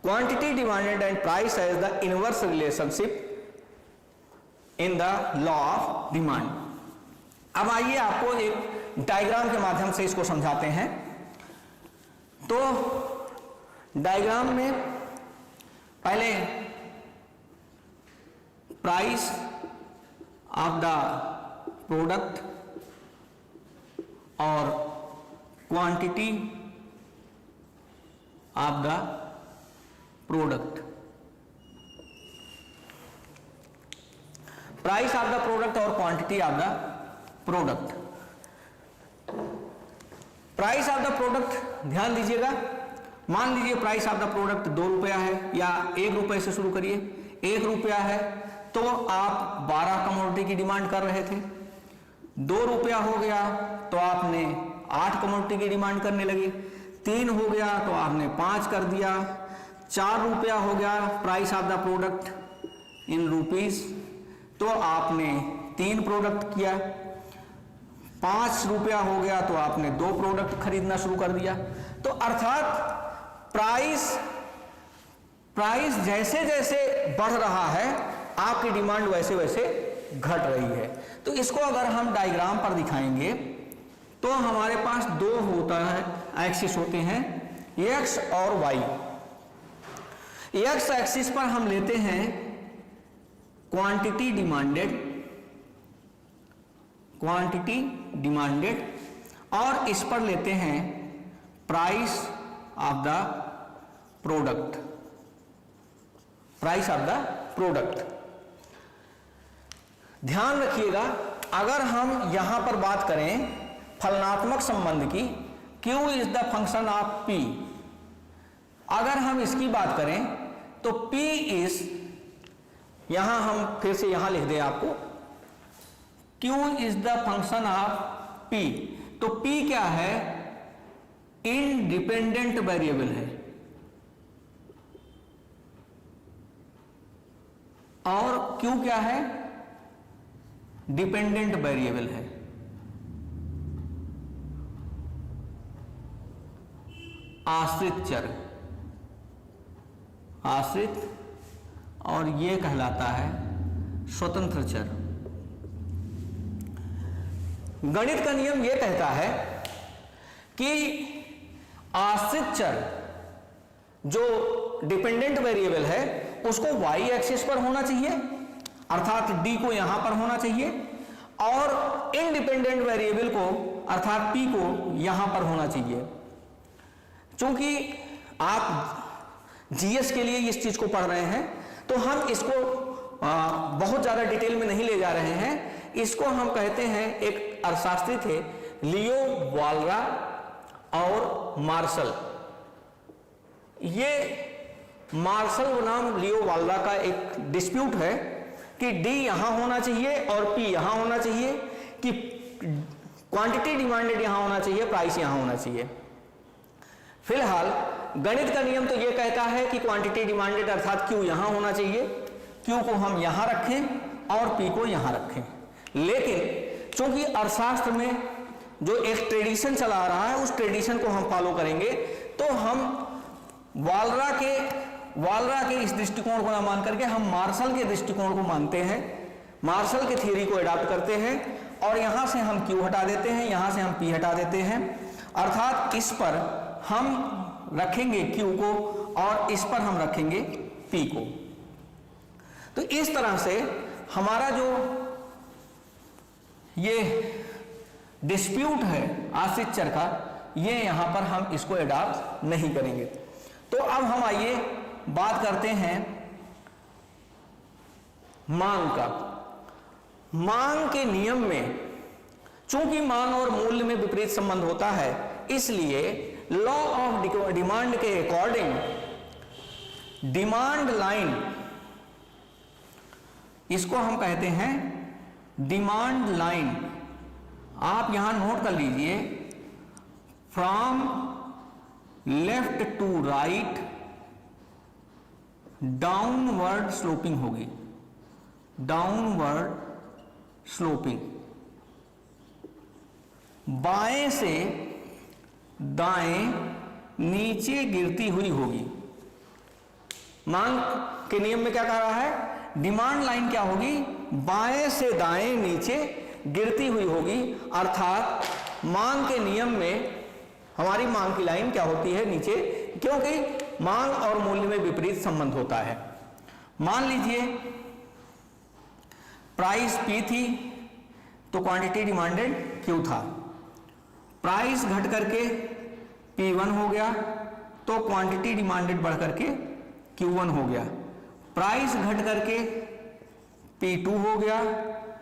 Speaker 1: Quantity demanded and price has the inverse relationship in the law of demand. अब आइए आपको एक डायग्राम के माध्यम से इसको समझाते हैं। तो डायग्राम में पहले प्राइस ऑफ द प्रोडक्ट और quantity of the product, price of the product और quantity of the product. Price of the product ध्यान दीजिएगा, मान लीजिए प्राइस ऑफ द प्रोडक्ट 2 रुपया है या 1 रुपये से शुरू करिए। 1 रुपया है तो आप 12 कमोडिटी की डिमांड कर रहे थे। 2 रुपया हो गया तो आपने 8 कमोडिटी की डिमांड करने लगे। 3 हो गया तो आपने 5 कर दिया। 4 रुपया हो गया price of the product in rupees, तो आपने 3 प्रोडक्ट किया। 5 रुपया हो गया तो आपने 2 प्रोडक्ट खरीदना शुरू कर दिया। तो अर्थात प्राइस जैसे जैसे बढ़ रहा है आपकी डिमांड वैसे वैसे घट रही है। तो इसको अगर हम डायग्राम पर दिखाएंगे तो हमारे पास 2 होता है, एक्सिस होते हैं, एक्स और वाई। एक्स एक्सिस पर हम लेते हैं क्वांटिटी डिमांडेड क्वांटिटी डिमांडेड, और इस पर लेते हैं price of the product, price of the product. ध्यान रखिएगा, अगर हम यहां पर बात करें फलनात्मक संबंध की, Q is the function of P, अगर हम इसकी बात करें तो P इज, यहां हम फिर से यहां लिख दें आपको, Q is the function of P, तो P क्या है, इंडिपेंडेंट वेरिएबल है, और Q क्या है, डिपेंडेंट वेरिएबल है। आश्रित चर, आश्रित, और ये कहलाता है स्वतंत्र चर। गणित का नियम ये कहता है कि आश्रित चर जो डिपेंडेंट वेरिएबल है उसको वाई एक्सिस पर होना चाहिए, अर्थात डी को यहां पर होना चाहिए, और इंडिपेंडेंट वेरिएबल को अर्थात पी को यहां पर होना चाहिए। चूंकि आप जीएस के लिए इस चीज को पढ़ रहे हैं तो हम इसको बहुत ज्यादा डिटेल में नहीं ले जा रहे हैं। इसको हम कहते हैं, एक अर्थशास्त्री थे लियो वालरा और मार्शल, ये मार्शल बनाम लियो वालरा का एक डिस्प्यूट है कि डी यहां होना चाहिए और पी यहां होना चाहिए, कि क्वांटिटी डिमांडेड यहां होना चाहिए, प्राइस यहां होना चाहिए। फिलहाल गणित का नियम तो यह कहता है कि क्वांटिटी डिमांडेड अर्थात Q यहां होना चाहिए, Q को हम यहां रखें और P को यहां रखें। लेकिन चूंकि अर्थशास्त्र में जो एक ट्रेडिशन चला आ रहा है उस ट्रेडिशन को हम फॉलो करेंगे, तो हम वालरा के इस दृष्टिकोण को ना मान करके हम मार्शल के दृष्टिकोण को मानते हैं, मार्शल के थ्योरी को अडॉप्ट करते हैं, और यहां से हम Q हटा देते हैं, यहां से हम P हटा देते हैं, अर्थात इस पर हम रखेंगे Q को और इस पर हम रखेंगे P को। तो इस तरह से हमारा जो ये डिस्प्यूट है आश्रित चर का, ये यहां पर हम इसको अडॉप्ट नहीं करेंगे। तो अब हम आइए बात करते हैं मांग का। मांग के नियम में चूंकि मांग और मूल्य में विपरीत संबंध होता है, इसलिए लॉ ऑफ डिमांड के अकॉर्डिंग डिमांड लाइन, इसको हम कहते हैं डिमांड लाइन, आप यहां नोट कर लीजिए, from left to right downward sloping होगी, डाउनवर्ड स्लोपिंग, बाएं से दाएं नीचे गिरती हुई होगी। मांग के नियम में क्या कह रहा है, डिमांड लाइन क्या होगी, बाएं से दाएं नीचे गिरती हुई होगी, अर्थात मांग के नियम में हमारी मांग की लाइन क्या होती है, नीचे, क्योंकि मांग और मूल्य में विपरीत संबंध होता है। मान लीजिए प्राइस P थी तो क्वांटिटी डिमांडेड Q था, प्राइस घट करके P1 हो गया तो क्वांटिटी डिमांडेड बढ़ करके Q1 हो गया, प्राइस घट करके P2 हो गया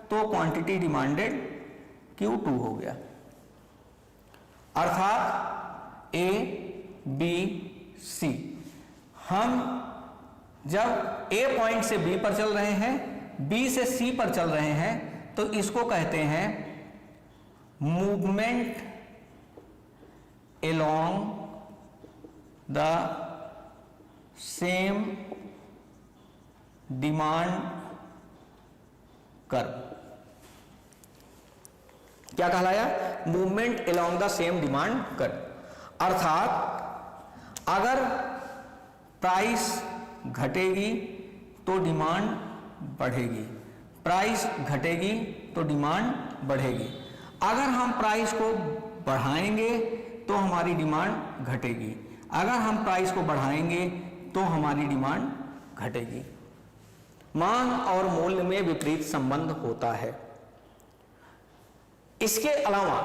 Speaker 1: तो क्वांटिटी डिमांडेड Q2 हो गया। अर्थात A, B, C, हम जब A पॉइंट से B पर चल रहे हैं, B से C पर चल रहे हैं, तो इसको कहते हैं movement along the same demand curve। क्या कहलाया, movement along the same demand curve, अर्थात अगर प्राइस घटेगी तो डिमांड बढ़ेगी, प्राइस घटेगी तो डिमांड बढ़ेगी, अगर हम प्राइस को बढ़ाएंगे तो हमारी डिमांड घटेगी, अगर हम प्राइस को बढ़ाएंगे तो हमारी डिमांड घटेगी। मांग और मूल्य में विपरीत संबंध होता है। इसके अलावा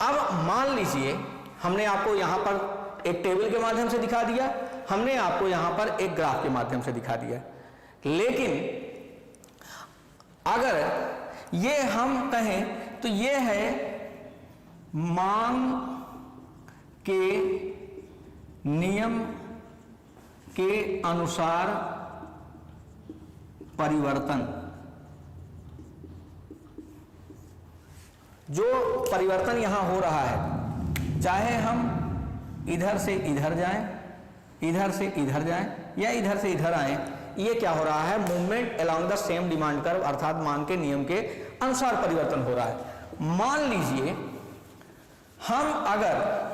Speaker 1: अब मान लीजिए हमने आपको यहां पर एक टेबल के माध्यम से दिखा दिया, हमने आपको यहां पर एक ग्राफ के माध्यम से दिखा दिया, लेकिन अगर ये हम कहें तो ये है मांग के नियम के अनुसार परिवर्तन। जो परिवर्तन यहां हो रहा है, चाहे हम इधर से इधर जाएं, इधर से इधर जाएं या इधर से इधर आएं, ये क्या हो रहा है, movement along the same demand curve अर्थात मांग के नियम के अनुसार परिवर्तन हो रहा है। मान लीजिए हम अगर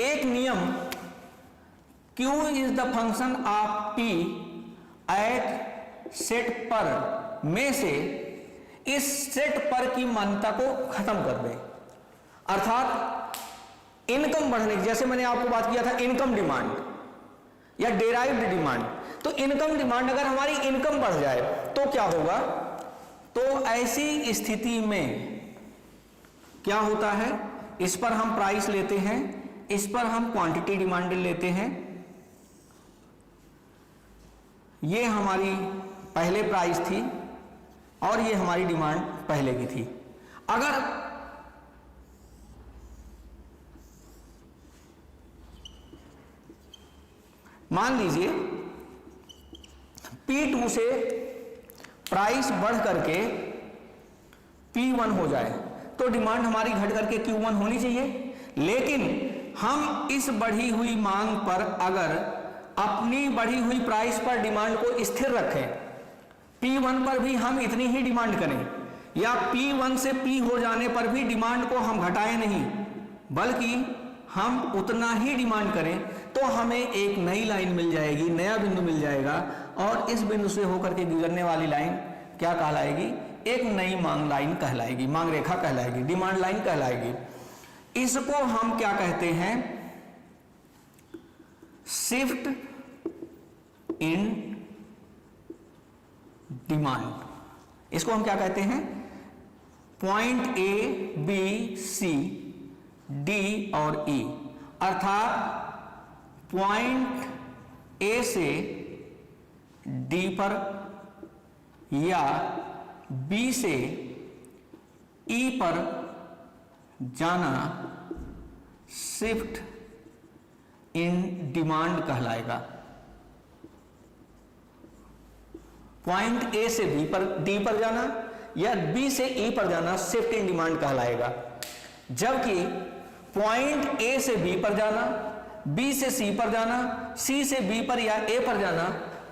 Speaker 1: एक नियम Q is the function of P at set पर में से इस सेट पर की मान्यता को खत्म कर दें, अर्थात इनकम बढ़ने की, जैसे मैंने आपको बात किया था इनकम डिमांड या डेराइव्ड डिमांड, तो इनकम डिमांड अगर हमारी इनकम बढ़ जाए तो क्या होगा, तो ऐसी स्थिति में क्या होता है, इस पर हम प्राइस लेते हैं, इस पर हम क्वांटिटी डिमांड लेते हैं, ये हमारी पहले प्राइस थी और ये हमारी डिमांड पहले की थी। अगर मान लीजिए P2 से प्राइस बढ़ करके P1 हो जाए तो डिमांड हमारी घट करके Q1 होनी चाहिए, लेकिन हम इस बढ़ी हुई मांग पर अगर अपनी बढ़ी हुई प्राइस पर डिमांड को स्थिर रखें, P1 पर भी हम इतनी ही डिमांड करें या P1 से P हो जाने पर भी डिमांड को हम घटाएं नहीं बल्कि हम उतना ही डिमांड करें, तो हमें एक नई लाइन मिल जाएगी, नया बिंदु मिल जाएगा और इस बिंदु से होकर के गुजरने वाली लाइन क्या कहलाएगी, एक नई मांग लाइन कहलाएगी, मांग रेखा कहलाएगी, डिमांड लाइन कहलाएगी। इसको हम क्या कहते हैं, शिफ्ट इन डिमांड। इसको हम क्या कहते हैं, point A B C D और ई, अर्थात पॉइंट ए से डी पर या बी से ई पर जाना शिफ्ट इन डिमांड कहलाएगा। पॉइंट ए से बी पर डी पर जाना या बी से ई पर जाना शिफ्ट इन डिमांड कहलाएगा, जबकि पॉइंट ए से बी पर जाना, बी से सी पर जाना, सी से बी पर या ए पर जाना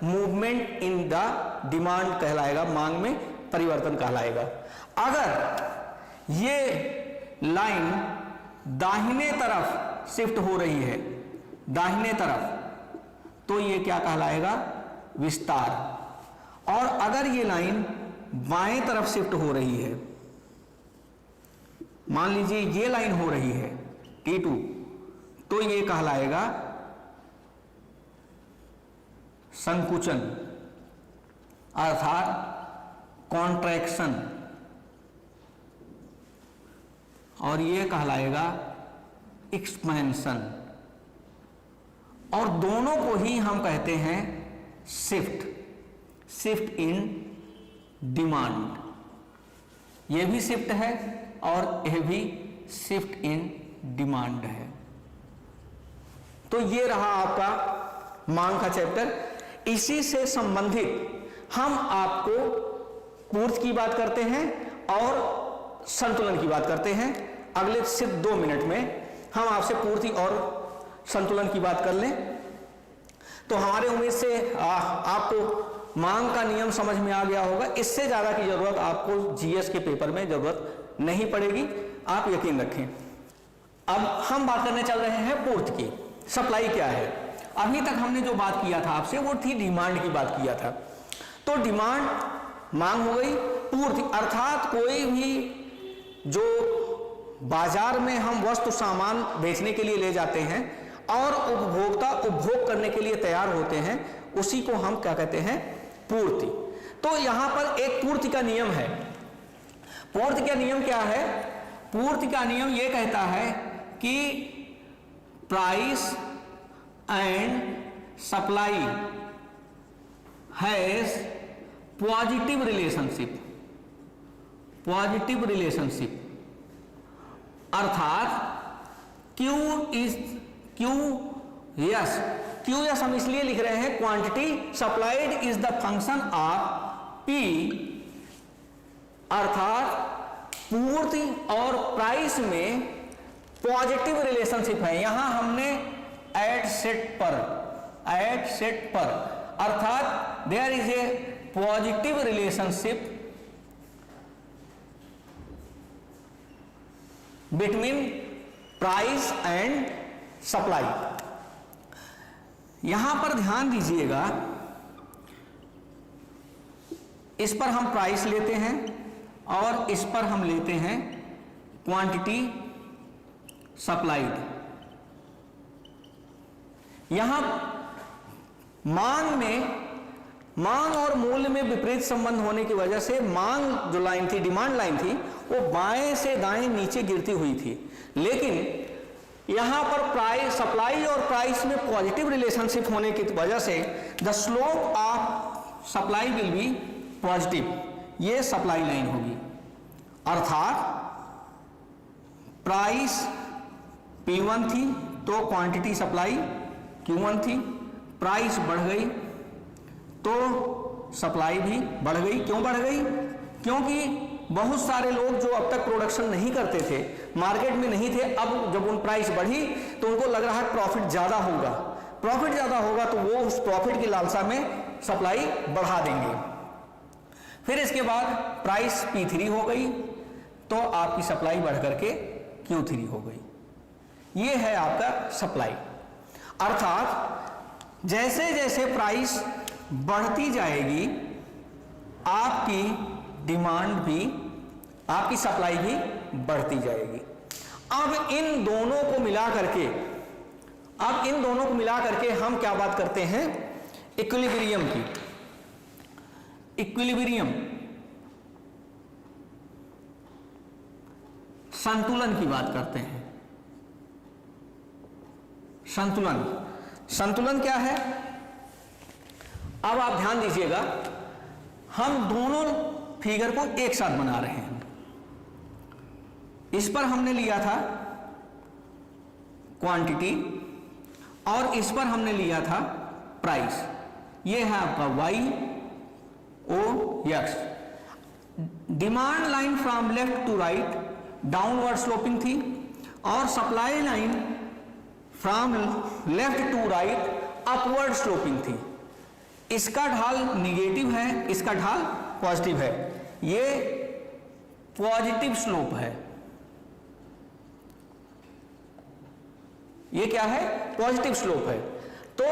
Speaker 1: मूवमेंट इन द डिमांड कहलाएगा, मांग में परिवर्तन कहलाएगा। अगर ये लाइन दाहिने तरफ शिफ्ट हो रही है, दाहिने तरफ, तो ये क्या कहलाएगा, विस्तार। और अगर ये लाइन बाएं तरफ शिफ्ट हो रही है, मान लीजिए ये लाइन हो रही है T2, तो ये कहलाएगा संकुचन अर्थात कॉन्ट्रैक्शन, और ये कहलाएगा एक्सपेंशन, और दोनों को ही हम कहते हैं शिफ्ट, शिफ्ट इन डिमांड। ये भी शिफ्ट है और यह भी शिफ्ट इन डिमांड है। तो ये रहा आपका मांग का चैप्टर। इसी से संबंधित हम आपको पूर्ति की बात करते हैं और संतुलन की बात करते हैं। अगले सिर्फ 2 मिनट में हम आपसे पूर्ति और संतुलन की बात कर लें तो हमारे उम्मीद से आपको मांग का नियम समझ में आ गया होगा। इससे ज्यादा की जरूरत आपको जीएस के पेपर में जरूरत नहीं पड़ेगी, आप यकीन रखें। अब हम बात करने चल रहे हैं पूर्ति की, सप्लाई क्या है। अभी तक हमने जो बात किया था आपसे वो थी डिमांड की बात किया था। तो डिमांड मांग हो गई, पूर्ति अर्थात कोई भी जो बाजार में हम वस्तु सामान बेचने के लिए ले जाते हैं और उपभोक्ता उपभोग करने के लिए तैयार होते हैं, उसी को हम क्या कहते हैं, पूर्ति। तो यहां पर एक पूर्ति का नियम है। पूर्ति का नियम क्या है? पूर्ति का नियम यह कहता है कि price and supply has positive relationship, positive relationship, अर्थात क्यू यस हम इसलिए लिख रहे हैं, quantity supplied is the function of P, अर्थात पूर्ति और प्राइस में पॉजिटिव रिलेशनशिप है। यहां हमने एट सेट पर अर्थात there is a positive relationship between price and supply. यहां पर ध्यान दीजिएगा, इस पर हम प्राइस लेते हैं और इस पर हम लेते हैं क्वांटिटी सप्लाइड। यहां मांग और मूल्य में विपरीत संबंध होने की वजह से मांग जो लाइन थी, डिमांड लाइन थी, वो बाएं से दाएं नीचे गिरती हुई थी, लेकिन यहां पर प्राइस, सप्लाई और प्राइस में पॉजिटिव रिलेशनशिप होने की वजह से the slope of supply will be positive, ये सप्लाई लाइन होगी। अर्थात प्राइस P1 थी तो क्वांटिटी सप्लाई Q1 थी, प्राइस बढ़ गई तो सप्लाई भी बढ़ गई। क्यों बढ़ गई? क्योंकि बहुत सारे लोग जो अब तक प्रोडक्शन नहीं करते थे, मार्केट में नहीं थे, अब जब उन प्राइस बढ़ी तो उनको लग रहा है प्रॉफिट ज्यादा होगा, प्रॉफिट ज्यादा होगा तो वो उस प्रॉफिट की लालसा में सप्लाई बढ़ा देंगे। फिर इसके बाद प्राइस P3 हो गई तो आपकी सप्लाई बढ़ करके Q3 हो गई। ये है आपका सप्लाई। अर्थात जैसे जैसे प्राइस बढ़ती जाएगी आपकी डिमांड भी, आपकी सप्लाई भी बढ़ती जाएगी। अब इन दोनों को मिला करके हम क्या बात करते हैं? इक्विलिब्रियम की। इक्विलिब्रियम संतुलन की बात करते हैं। संतुलन क्या है? अब आप ध्यान दीजिएगा, हम दोनों फिगर को एक साथ बना रहे हैं। इस पर हमने लिया था क्वांटिटी और इस पर हमने लिया था प्राइस। ये है आपका Y O X। Demand line from left to right downward sloping थी और supply line from left to right upward sloping थी। इसका ढाल निगेटिव है, इसका ढाल पॉजिटिव है। ये पॉजिटिव स्लोप है। ये क्या है? पॉजिटिव स्लोप है। तो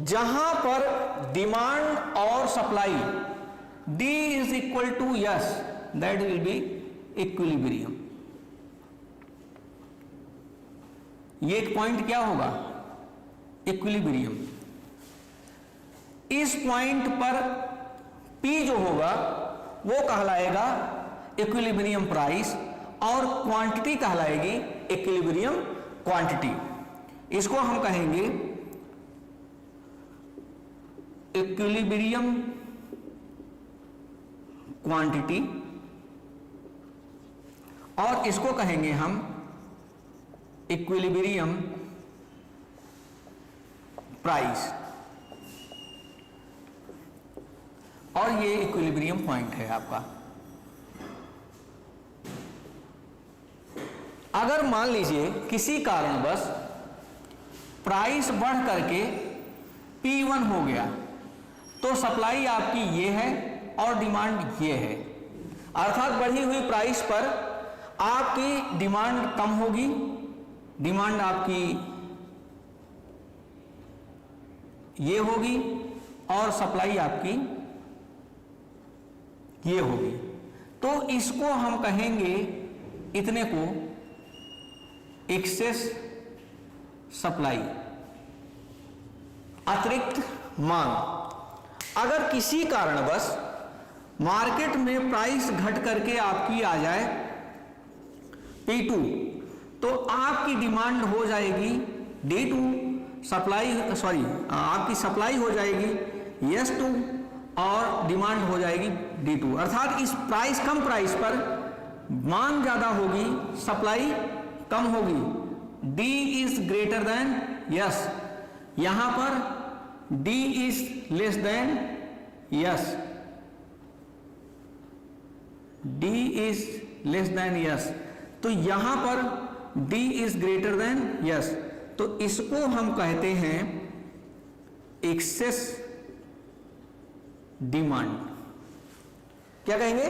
Speaker 1: जहां पर डिमांड और supply D is equal to S, that will be equilibrium. ये एक पॉइंट क्या होगा? इक्विलिब्रियम। इस पॉइंट पर P जो होगा वो कहलाएगा इक्विलिब्रियम प्राइस और क्वांटिटी कहलाएगी इक्विलिब्रियम क्वांटिटी। इसको हम कहेंगे इक्विलिब्रियम क्वांटिटी और इसको कहेंगे हम इक्विलिब्रियम प्राइस, और ये इक्विलिब्रियम पॉइंट है आपका। अगर मान लीजिए किसी कारणवश प्राइस बढ़ करके P1 हो गया तो सप्लाई आपकी ये है और डिमांड ये है। अर्थात बढ़ी हुई प्राइस पर आपकी डिमांड कम होगी, डिमांड आपकी ये होगी और सप्लाई आपकी ये होगी। तो इसको हम कहेंगे, इतने को एक्सेस सप्लाई, अतिरिक्त मांग। अगर किसी कारणवश मार्केट में प्राइस घट करके आपकी आ जाए P2, तो आपकी डिमांड हो जाएगी D2, आपकी सप्लाई हो जाएगी S2 और डिमांड हो जाएगी D2। अर्थात इस कम प्राइस पर मांग ज्यादा होगी, सप्लाई कम होगी। D is greater than S, यहां पर D is less than S, D is less than S, तो यहां पर D is greater than S, तो इसको हम कहते हैं एक्सेस डिमांड। क्या कहेंगे?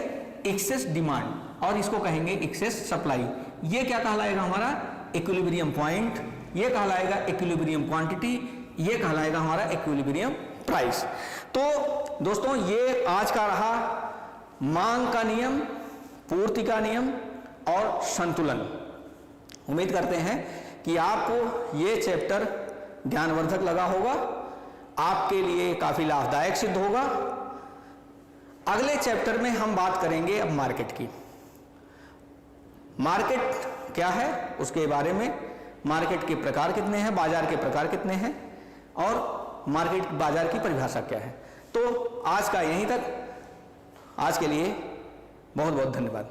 Speaker 1: एक्सेस डिमांड, और इसको कहेंगे एक्सेस सप्लाई। ये क्या कहलाएगा? हमारा इक्विलिब्रियम पॉइंट, ये कहलाएगा इक्विलिब्रियम क्वांटिटी, ये कहलाएगा हमारा इक्विलिब्रियम प्राइस। तो दोस्तों ये आज का रहा मांग का नियम, पूर्ति का नियम और संतुलन। उम्मीद करते हैं कि आपको ये चैप्टर ज्ञानवर्धक लगा होगा, आपके लिए काफी लाभदायक सिद्ध होगा। अगले चैप्टर में हम बात करेंगे अब मार्केट की। मार्केट क्या है उसके बारे में, मार्केट के प्रकार कितने हैं, बाजार के प्रकार कितने हैं, और मार्केट बाजार की परिभाषा क्या है। तो आज का यहीं तक, आज के लिए बहुत बहुत धन्यवाद।